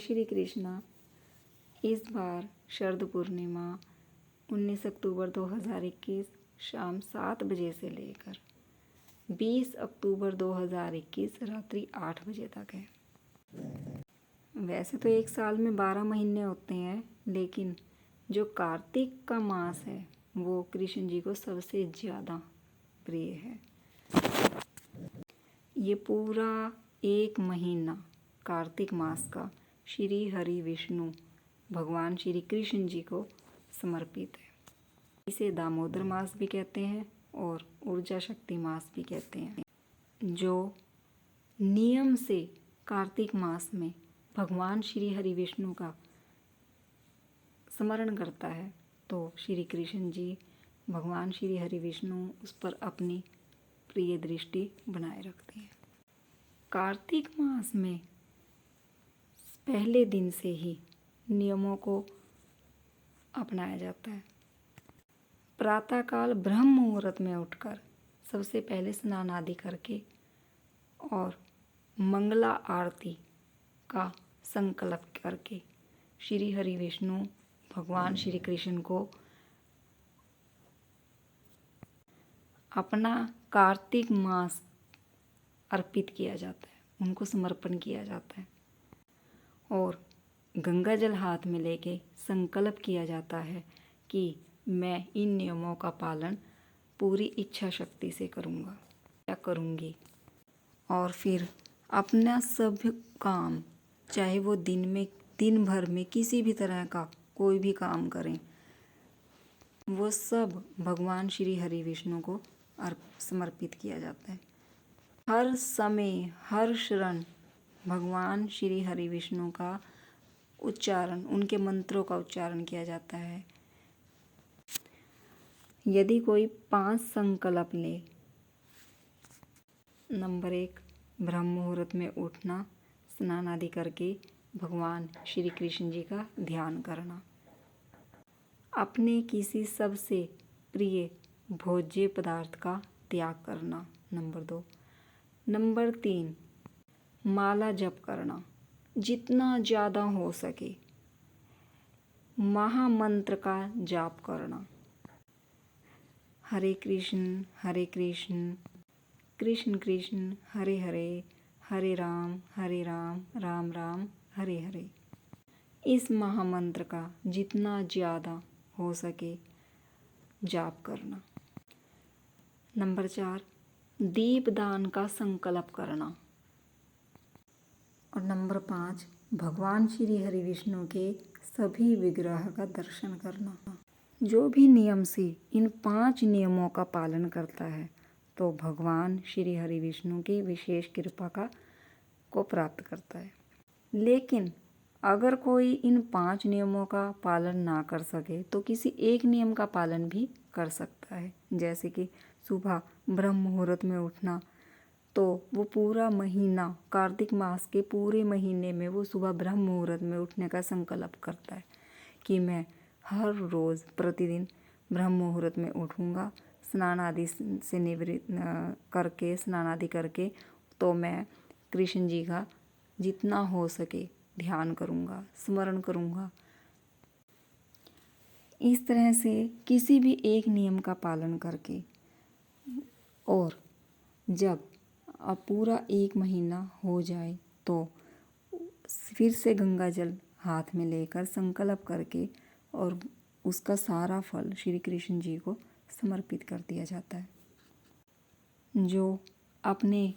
श्री कृष्णा। इस बार शरद पूर्णिमा 19 अक्टूबर 2021 शाम 7 बजे से लेकर 20 अक्टूबर 2021 रात्रि 8 बजे तक है। वैसे तो एक साल में 12 महीने होते हैं, लेकिन जो कार्तिक का मास है वो कृष्ण जी को सबसे ज़्यादा प्रिय है। ये पूरा एक महीना कार्तिक मास का श्री हरि विष्णु भगवान श्री कृष्ण जी को समर्पित है। इसे दामोदर मास भी कहते हैं और ऊर्जा शक्ति मास भी कहते हैं। जो नियम से कार्तिक मास में भगवान श्री हरि विष्णु का स्मरण करता है तो श्री कृष्ण जी भगवान श्री हरि विष्णु उस पर अपनी प्रिय दृष्टि बनाए रखते हैं। कार्तिक मास में पहले दिन से ही नियमों को अपनाया जाता है। प्रातःकाल ब्रह्म मुहूर्त में उठकर सबसे पहले स्नान आदि करके और मंगला आरती का संकल्प करके श्री हरि विष्णु भगवान श्री कृष्ण को अपना कार्तिक मास अर्पित किया जाता है, उनको समर्पण किया जाता है और गंगा जल हाथ में लेके संकल्प किया जाता है कि मैं इन नियमों का पालन पूरी इच्छा शक्ति से करूँगा या करूँगी। और फिर अपना सब काम, चाहे वो दिन भर में किसी भी तरह का कोई भी काम करें, वो सब भगवान श्री हरि विष्णु को समर्पित किया जाता है। हर समय हर क्षण भगवान श्री हरि विष्णु का उच्चारण, उनके मंत्रों का उच्चारण किया जाता है। यदि कोई 5 संकल्प ले, नंबर 1 ब्रह्म मुहूर्त में उठना, स्नान आदि करके भगवान श्री कृष्ण जी का ध्यान करना, अपने किसी सबसे प्रिय भोज्य पदार्थ का त्याग करना, नंबर 2। नंबर 3 माला जप करना, जितना ज़्यादा हो सके महामंत्र का जाप करना, हरे कृष्ण कृष्ण कृष्ण हरे हरे, हरे राम राम राम हरे हरे। इस महामंत्र का जितना ज़्यादा हो सके जाप करना। नंबर 4 दीपदान का संकल्प करना। और नंबर 5 भगवान श्री हरि विष्णु के सभी विग्रह का दर्शन करना। जो भी नियम से इन 5 नियमों का पालन करता है तो भगवान श्री हरि विष्णु की विशेष कृपा को प्राप्त करता है। लेकिन अगर कोई इन 5 नियमों का पालन ना कर सके तो किसी एक नियम का पालन भी कर सकता है। जैसे कि सुबह ब्रह्म मुहूर्त में उठना, तो वो पूरा महीना कार्तिक मास के पूरे महीने में वो सुबह ब्रह्म मुहूर्त में उठने का संकल्प करता है कि मैं हर रोज़ प्रतिदिन ब्रह्म मुहूर्त में उठूँगा, स्नान आदि से स्नान आदि करके तो मैं कृष्ण जी का जितना हो सके ध्यान करूँगा, स्मरण करूँगा। इस तरह से किसी भी एक नियम का पालन करके और जब अब पूरा एक महीना हो जाए तो फिर से गंगा जल हाथ में लेकर संकल्प करके और उसका सारा फल श्री कृष्ण जी को समर्पित कर दिया जाता है। जो अपने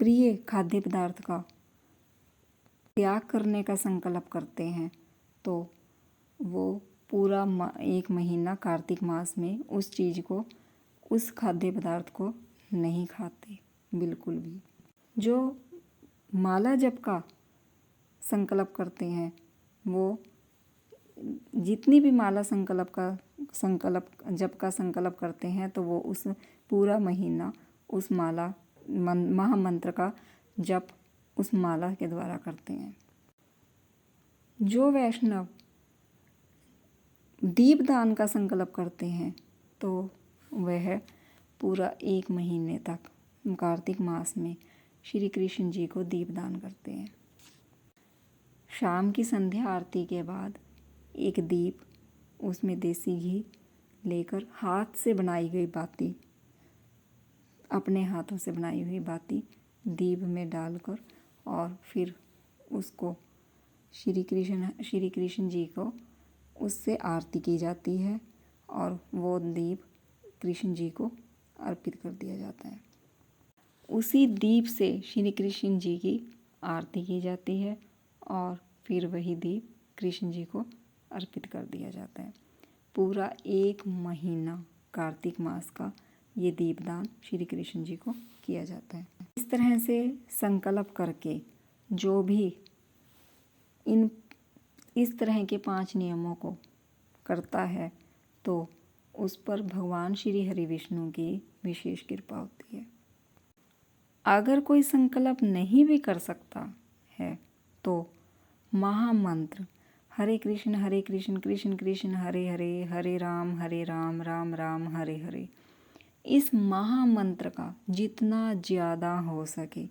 प्रिय खाद्य पदार्थ का त्याग करने का संकल्प करते हैं तो वो पूरा एक महीना कार्तिक मास में उस चीज़ को, उस खाद्य पदार्थ को नहीं खाते बिल्कुल भी। जो माला जप का संकल्प करते हैं वो जितनी भी माला जप का संकल्प करते हैं तो वो उस पूरा महीना उस महामंत्र का जप उस माला के द्वारा करते हैं। जो वैष्णव दीपदान का संकल्प करते हैं तो वह पूरा एक महीने तक कार्तिक मास में श्री कृष्ण जी को दीपदान करते हैं। शाम की संध्या आरती के बाद एक दीप, उसमें देसी घी लेकर हाथ से बनाई गई बाती, अपने हाथों से बनाई हुई बाती दीप में डालकर और फिर उसको श्री कृष्ण जी को उससे आरती की जाती है और वो दीप कृष्ण जी को अर्पित कर दिया जाता है। उसी दीप से श्री कृष्ण जी की आरती की जाती है और फिर वही दीप कृष्ण जी को अर्पित कर दिया जाता है। पूरा 1 महीना कार्तिक मास का ये दीपदान श्री कृष्ण जी को किया जाता है। इस तरह से संकल्प करके जो भी इस तरह के 5 नियमों को करता है तो उस पर भगवान श्री हरि विष्णु की विशेष कृपा होती है। अगर कोई संकल्प नहीं भी कर सकता है तो महामंत्र हरे कृष्ण कृष्ण कृष्ण हरे हरे, हरे राम राम राम हरे हरे, इस महामंत्र का जितना ज़्यादा हो सके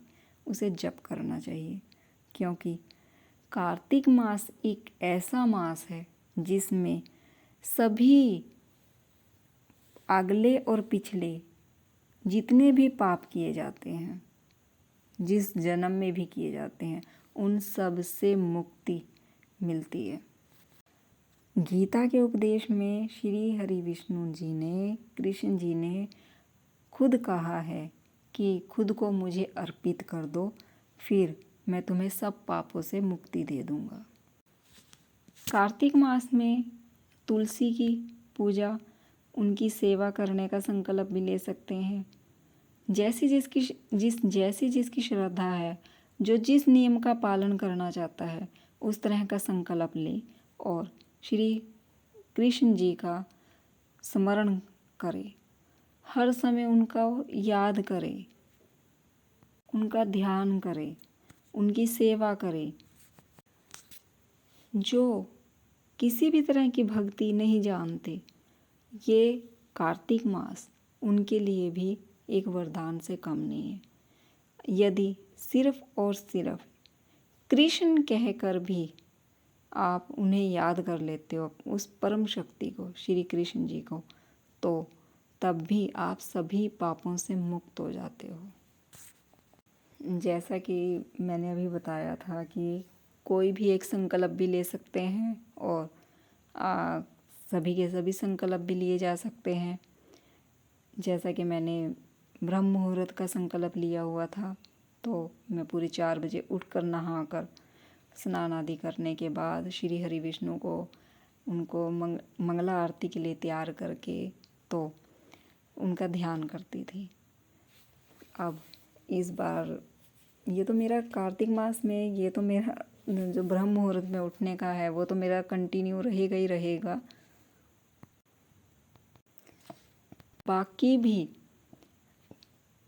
उसे जप करना चाहिए, क्योंकि कार्तिक मास एक ऐसा मास है जिसमें सभी अगले और पिछले जितने भी पाप किए जाते हैं, जिस जन्म में भी किए जाते हैं, उन सब से मुक्ति मिलती है। गीता के उपदेश में श्री हरि विष्णु जी ने, कृष्ण जी ने खुद कहा है कि खुद को मुझे अर्पित कर दो, फिर मैं तुम्हें सब पापों से मुक्ति दे दूंगा। कार्तिक मास में तुलसी की पूजा, उनकी सेवा करने का संकल्प भी ले सकते हैं। जैसी जिसकी श्रद्धा है, जो जिस नियम का पालन करना चाहता है, उस तरह का संकल्प ले और श्री कृष्ण जी का स्मरण करे, हर समय उनका याद करे, उनका ध्यान करे, उनकी सेवा करे। जो किसी भी तरह की भक्ति नहीं जानते, ये कार्तिक मास उनके लिए भी एक वरदान से कम नहीं है। यदि सिर्फ और सिर्फ कृष्ण कहकर भी आप उन्हें याद कर लेते हो, उस परम शक्ति को, श्री कृष्ण जी को, तो तब भी आप सभी पापों से मुक्त हो जाते हो। जैसा कि मैंने अभी बताया था कि कोई भी एक संकल्प भी ले सकते हैं और सभी के सभी संकल्प भी लिए जा सकते हैं। जैसा कि मैंने ब्रह्म मुहूर्त का संकल्प लिया हुआ था, तो मैं पूरे 4 बजे उठकर नहाकर स्नान आदि करने के बाद श्री हरि विष्णु को उनको मंगला आरती के लिए तैयार करके तो उनका ध्यान करती थी। अब इस बार ये तो मेरा कार्तिक मास में, ये तो मेरा जो ब्रह्म मुहूर्त में उठने का है वो तो मेरा कंटिन्यू रहेगा ही रहेगा। बाकी भी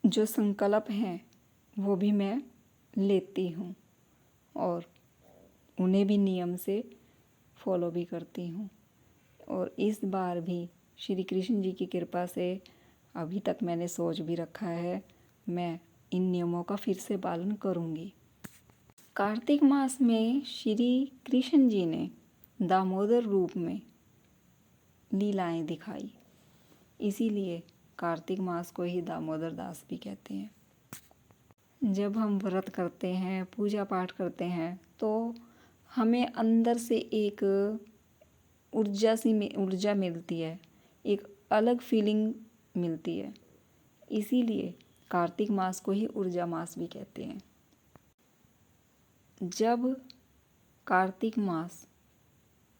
जो संकल्प हैं वो भी मैं लेती हूँ और उन्हें भी नियम से फॉलो भी करती हूँ। और इस बार भी श्री कृष्ण जी की कृपा से अभी तक मैंने सोच भी रखा है, मैं इन नियमों का फिर से पालन करूँगी। कार्तिक मास में श्री कृष्ण जी ने दामोदर रूप में लीलाएं दिखाई, इसीलिए कार्तिक मास को ही दामोदर दास भी कहते हैं। जब हम व्रत करते हैं, पूजा पाठ करते हैं, तो हमें अंदर से एक ऊर्जा मिलती है, एक अलग फीलिंग मिलती है। इसीलिए कार्तिक मास को ही ऊर्जा मास भी कहते हैं। जब कार्तिक मास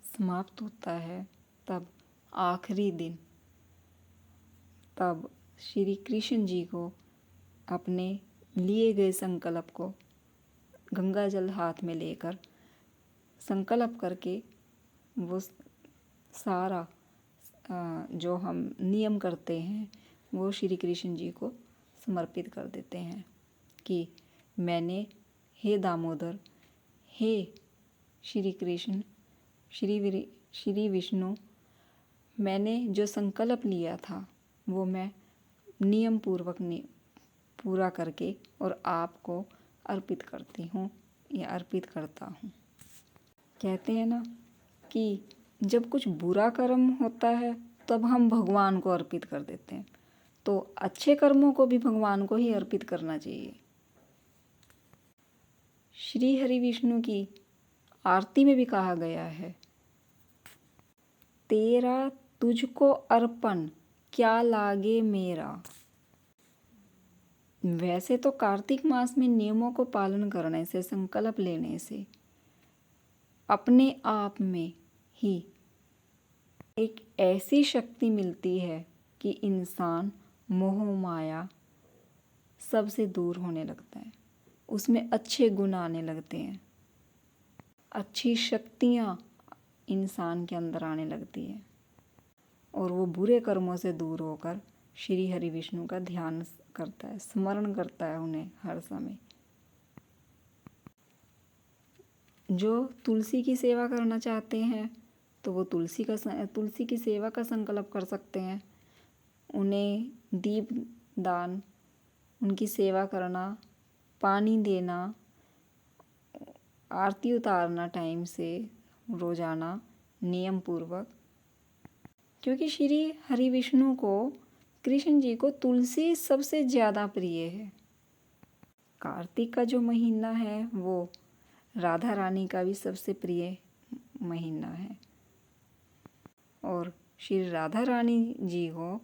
समाप्त होता है, तब आखिरी दिन, तब श्री कृष्ण जी को अपने लिए गए संकल्प को गंगा जल हाथ में लेकर संकल्प करके वो सारा जो हम नियम करते हैं वो श्री कृष्ण जी को समर्पित कर देते हैं कि मैंने, हे दामोदर, हे श्री कृष्ण, श्री विष्णु, मैंने जो संकल्प लिया था वो मैं नियम पूर्वक पूरा करके और आपको अर्पित करती हूँ या अर्पित करता हूँ। कहते हैं ना कि जब कुछ बुरा कर्म होता है तब हम भगवान को अर्पित कर देते हैं, तो अच्छे कर्मों को भी भगवान को ही अर्पित करना चाहिए। श्री हरि विष्णु की आरती में भी कहा गया है, तेरा तुझको अर्पण क्या लागे मेरा। वैसे तो कार्तिक मास में नियमों को पालन करने से, संकल्प लेने से अपने आप में ही एक ऐसी शक्ति मिलती है कि इंसान मोह माया सबसे दूर होने लगता है, उसमें अच्छे गुण आने लगते हैं, अच्छी शक्तियाँ इंसान के अंदर आने लगती है और वो बुरे कर्मों से दूर होकर श्री हरि विष्णु का ध्यान करता है, स्मरण करता है उन्हें हर समय। जो तुलसी की सेवा करना चाहते हैं तो वो तुलसी की सेवा का संकल्प कर सकते हैं। उन्हें दीप दान, उनकी सेवा करना, पानी देना, आरती उतारना टाइम से रोजाना नियम पूर्वक, क्योंकि श्री हरि विष्णु को, कृष्ण जी को तुलसी सबसे ज़्यादा प्रिय है। कार्तिक का जो महीना है वो राधा रानी का भी सबसे प्रिय महीना है और श्री राधा रानी जी को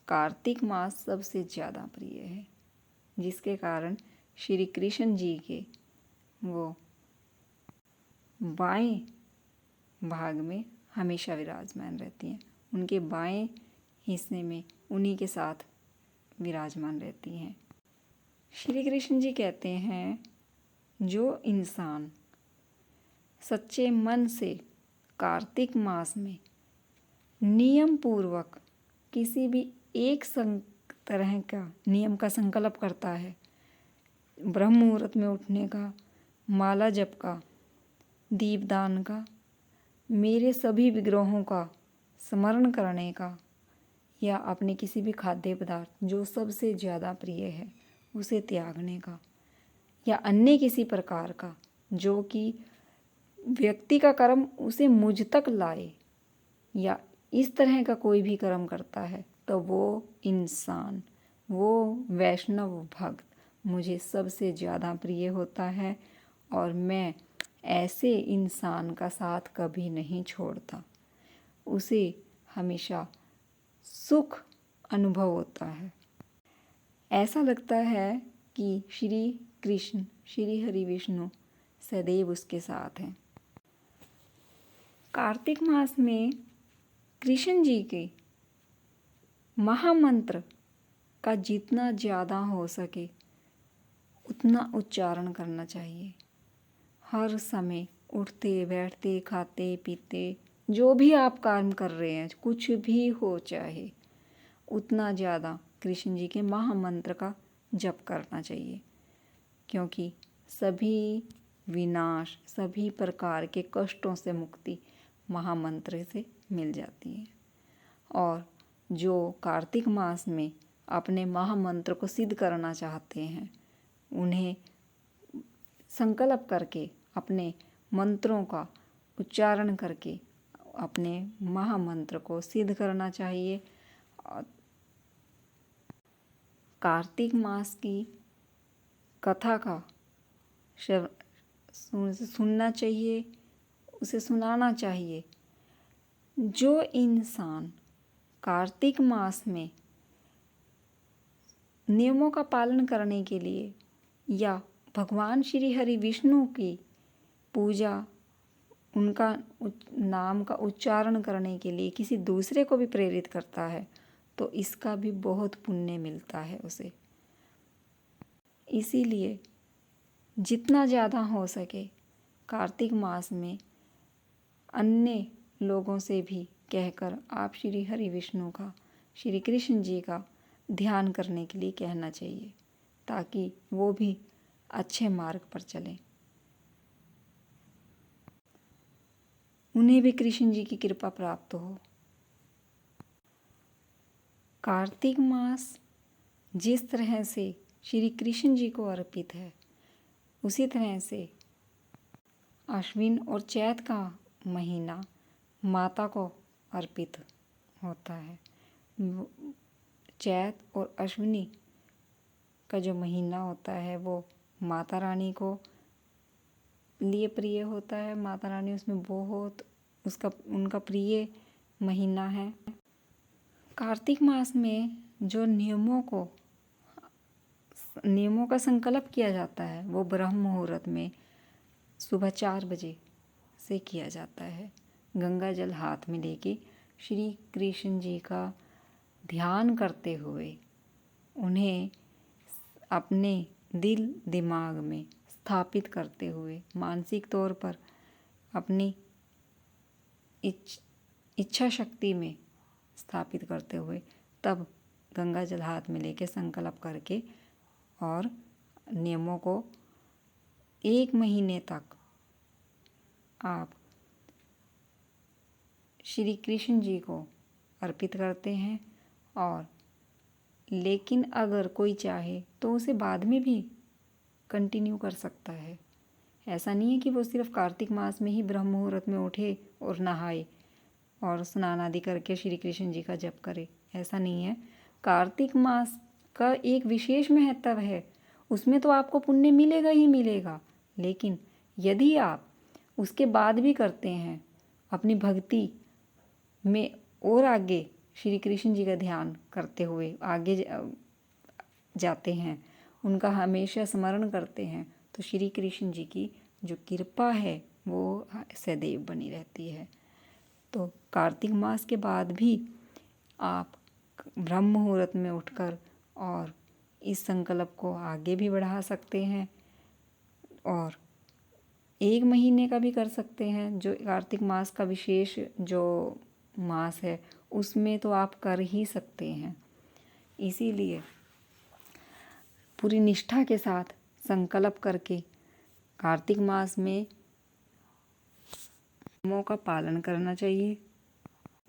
कार्तिक मास सबसे ज़्यादा प्रिय है, जिसके कारण श्री कृष्ण जी के वो बाएं भाग में हमेशा विराजमान रहती हैं, उनके बाएं हिस्से में उन्हीं के साथ विराजमान रहती हैं। श्री कृष्ण जी कहते हैं, जो इंसान सच्चे मन से कार्तिक मास में नियम पूर्वक किसी भी एक तरह का नियम का संकल्प करता है, ब्रह्म मुहूर्त में उठने का, माला जप का, दीपदान का, मेरे सभी विग्रहों का स्मरण करने का, या अपने किसी भी खाद्य पदार्थ जो सबसे ज़्यादा प्रिय है उसे त्यागने का, या अन्य किसी प्रकार का जो कि व्यक्ति का कर्म उसे मुझ तक लाए, या इस तरह का कोई भी कर्म करता है तो वो इंसान, वो वैष्णव भक्त मुझे सबसे ज़्यादा प्रिय होता है और मैं ऐसे इंसान का साथ कभी नहीं छोड़ता, उसे हमेशा सुख अनुभव होता है। ऐसा लगता है कि श्री कृष्ण, श्री हरि विष्णु सदैव उसके साथ हैं। कार्तिक मास में कृष्ण जी के महामंत्र का जितना ज़्यादा हो सके उतना उच्चारण करना चाहिए। हर समय उठते बैठते खाते पीते जो भी आप काम कर रहे हैं, कुछ भी हो चाहे, उतना ज़्यादा कृष्ण जी के महामंत्र का जप करना चाहिए, क्योंकि सभी विनाश, सभी प्रकार के कष्टों से मुक्ति महामंत्र से मिल जाती है। और जो कार्तिक मास में अपने महामंत्र को सिद्ध करना चाहते हैं, उन्हें संकल्प करके अपने मंत्रों का उच्चारण करके अपने महामंत्र को सिद्ध करना चाहिए। कार्तिक मास की कथा का सुनना चाहिए, उसे सुनाना चाहिए। जो इंसान कार्तिक मास में नियमों का पालन करने के लिए या भगवान श्री हरि विष्णु की पूजा, उनका नाम का उच्चारण करने के लिए किसी दूसरे को भी प्रेरित करता है तो इसका भी बहुत पुण्य मिलता है उसे। इसीलिए जितना ज़्यादा हो सके कार्तिक मास में अन्य लोगों से भी कहकर आप श्री हरि विष्णु का, श्री कृष्ण जी का ध्यान करने के लिए कहना चाहिए, ताकि वो भी अच्छे मार्ग पर चलें, उन्हें भी कृष्ण जी की कृपा प्राप्त हो। कार्तिक मास जिस तरह से श्री कृष्ण जी को अर्पित है, उसी तरह से अश्विन और चैत का महीना माता को अर्पित होता है। चैत और अश्विनी का जो महीना होता है वो माता रानी को लिए प्रिय होता है। माता रानी उसमें बहुत उनका प्रिय महीना है। कार्तिक मास में जो नियमों का संकल्प किया जाता है वो ब्रह्म मुहूर्त में सुबह 4 बजे से किया जाता है। गंगा जल हाथ में लेके श्री कृष्ण जी का ध्यान करते हुए उन्हें अपने दिल दिमाग में स्थापित करते हुए मानसिक तौर पर अपनी इच्छा शक्ति में स्थापित करते हुए तब गंगा जल हाथ में लेके संकल्प करके और नियमों को 1 महीने तक आप श्री कृष्ण जी को अर्पित करते हैं। और लेकिन अगर कोई चाहे तो उसे बाद में भी कंटिन्यू कर सकता है। ऐसा नहीं है कि वो सिर्फ कार्तिक मास में ही ब्रह्म मुहूर्त में उठे और नहाए और स्नान आदि करके श्री कृष्ण जी का जप करे, ऐसा नहीं है। कार्तिक मास का एक विशेष महत्व है, उसमें तो आपको पुण्य मिलेगा ही मिलेगा। लेकिन यदि आप उसके बाद भी करते हैं, अपनी भक्ति में और आगे श्री कृष्ण जी का ध्यान करते हुए आगे जाते हैं, उनका हमेशा स्मरण करते हैं, तो श्री कृष्ण जी की जो कृपा है वो सदैव बनी रहती है। तो कार्तिक मास के बाद भी आप ब्रह्म मुहूर्त में उठकर और इस संकल्प को आगे भी बढ़ा सकते हैं और 1 महीने का भी कर सकते हैं। जो कार्तिक मास का विशेष जो मास है उसमें तो आप कर ही सकते हैं। इसीलिए पूरी निष्ठा के साथ संकल्प करके कार्तिक मास में नियमों का पालन करना चाहिए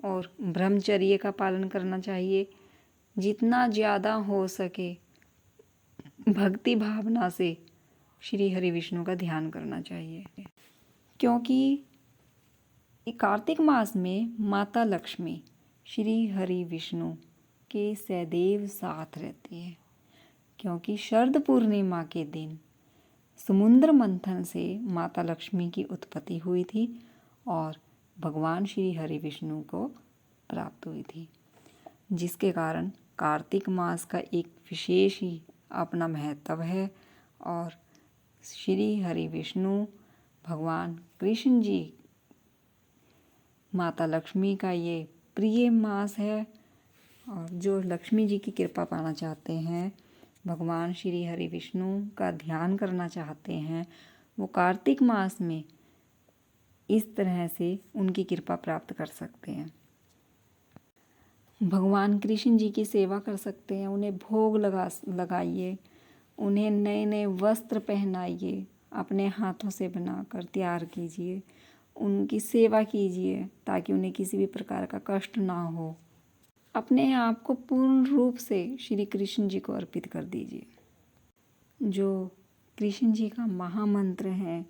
और ब्रह्मचर्य का पालन करना चाहिए। जितना ज़्यादा हो सके भक्ति भावना से श्री हरि विष्णु का ध्यान करना चाहिए, क्योंकि कार्तिक मास में माता लक्ष्मी श्री हरि विष्णु के सदैव साथ रहती है। क्योंकि शरद पूर्णिमा के दिन समुद्र मंथन से माता लक्ष्मी की उत्पत्ति हुई थी और भगवान श्री हरि विष्णु को प्राप्त हुई थी, जिसके कारण कार्तिक मास का एक विशेष ही अपना महत्व है। और श्री हरि विष्णु भगवान कृष्ण जी माता लक्ष्मी का ये प्रिय मास है। और जो लक्ष्मी जी की कृपा पाना चाहते हैं, भगवान श्री हरि विष्णु का ध्यान करना चाहते हैं, वो कार्तिक मास में इस तरह से उनकी कृपा प्राप्त कर सकते हैं। भगवान कृष्ण जी की सेवा कर सकते हैं, उन्हें भोग लगाइए, उन्हें नए नए वस्त्र पहनाइए, अपने हाथों से बनाकर तैयार कीजिए, उनकी सेवा कीजिए ताकि उन्हें किसी भी प्रकार का कष्ट ना हो। अपने आप को पूर्ण रूप से श्री कृष्ण जी को अर्पित कर दीजिए। जो कृष्ण जी का महामंत्र है,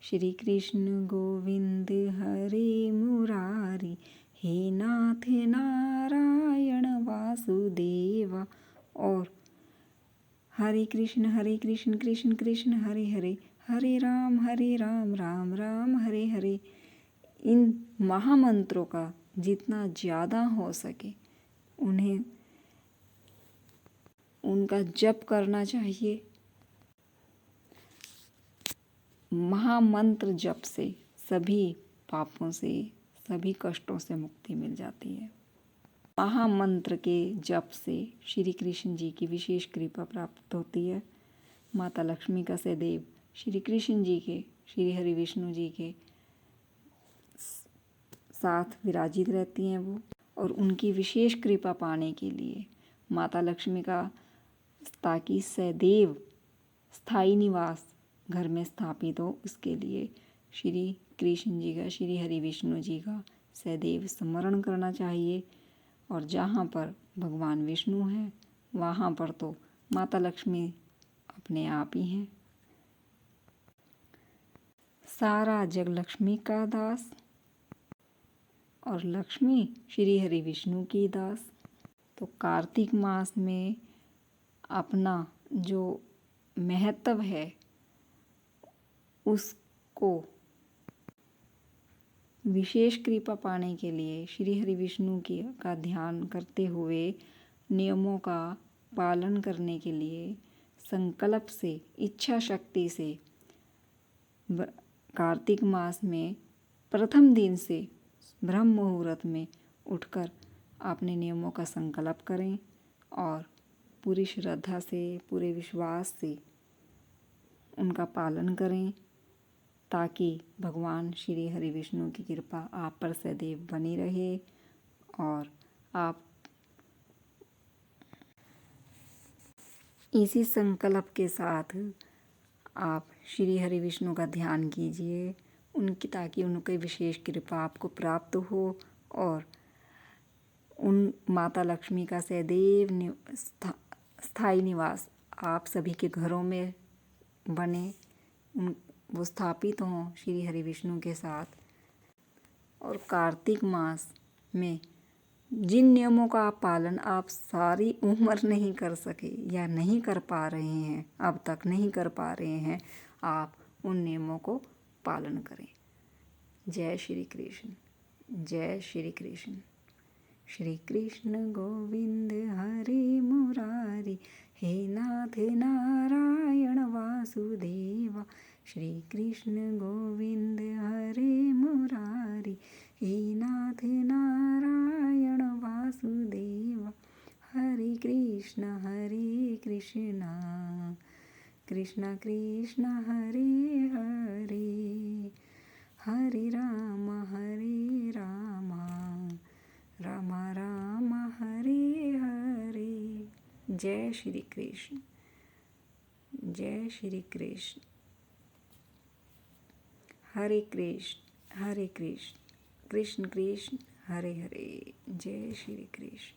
श्री कृष्ण गोविंद हरे मुरारी, हे नाथ नारायण वासुदेवा, और हरे कृष्ण कृष्ण कृष्ण हरे हरे, हरे राम राम राम हरे हरे। इन महामंत्रों का जितना ज़्यादा हो सके उन्हें उनका जप करना चाहिए। महामंत्र जप से सभी पापों से, सभी कष्टों से मुक्ति मिल जाती है। महामंत्र के जप से श्री कृष्ण जी की विशेष कृपा प्राप्त होती है। माता लक्ष्मी का सदैव श्री कृष्ण जी के, श्री हरि विष्णु जी के साथ विराजित रहती हैं वो, और उनकी विशेष कृपा पाने के लिए माता लक्ष्मी का ताकि सदैव स्थायी निवास घर में स्थापित हो, उसके लिए श्री कृष्ण जी का, श्री हरि विष्णु जी का सदैव स्मरण करना चाहिए। और जहाँ पर भगवान विष्णु हैं वहाँ पर तो माता लक्ष्मी अपने आप ही हैं। सारा जग लक्ष्मी का दास और लक्ष्मी श्री हरि विष्णु की दास। तो कार्तिक मास में अपना जो महत्व है उसको विशेष कृपा पाने के लिए श्री हरि विष्णु की का ध्यान करते हुए नियमों का पालन करने के लिए संकल्प से, इच्छा शक्ति से कार्तिक मास में प्रथम दिन से ब्रह्म मुहूर्त में उठकर अपने नियमों का संकल्प करें और पूरी श्रद्धा से, पूरे विश्वास से उनका पालन करें, ताकि भगवान श्री हरि विष्णु की कृपा आप पर सदैव बनी रहे और आप इसी संकल्प के साथ आप श्री हरि विष्णु का ध्यान कीजिए उनकी, ताकि उनकी विशेष कृपा आपको प्राप्त हो और उन माता लक्ष्मी का सदैव स्थायी निवास आप सभी के घरों में बने, वो स्थापित हों श्री हरि विष्णु के साथ। और कार्तिक मास में जिन नियमों का पालन आप सारी उम्र नहीं कर सके या नहीं कर पा रहे हैं, अब तक नहीं कर पा रहे हैं, आप उन नियमों को पालन करें। जय श्री कृष्ण, जय श्री कृष्ण। श्री कृष्ण गोविंद हरे मुरारी, हे नाथ नारायण वासुदेवा। श्री कृष्ण गोविंद हरे मुरारी, हे नाथ नारायण वासुदेवा। हरे कृष्ण कृष्ण कृष्ण हरे हरे, हरे राम राम राम हरे हरे। जय श्री कृष्ण, जय श्री कृष्ण। हरे कृष्ण कृष्ण कृष्ण हरे हरे। जय श्री कृष्ण।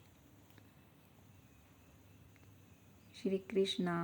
श्री कृष्णा।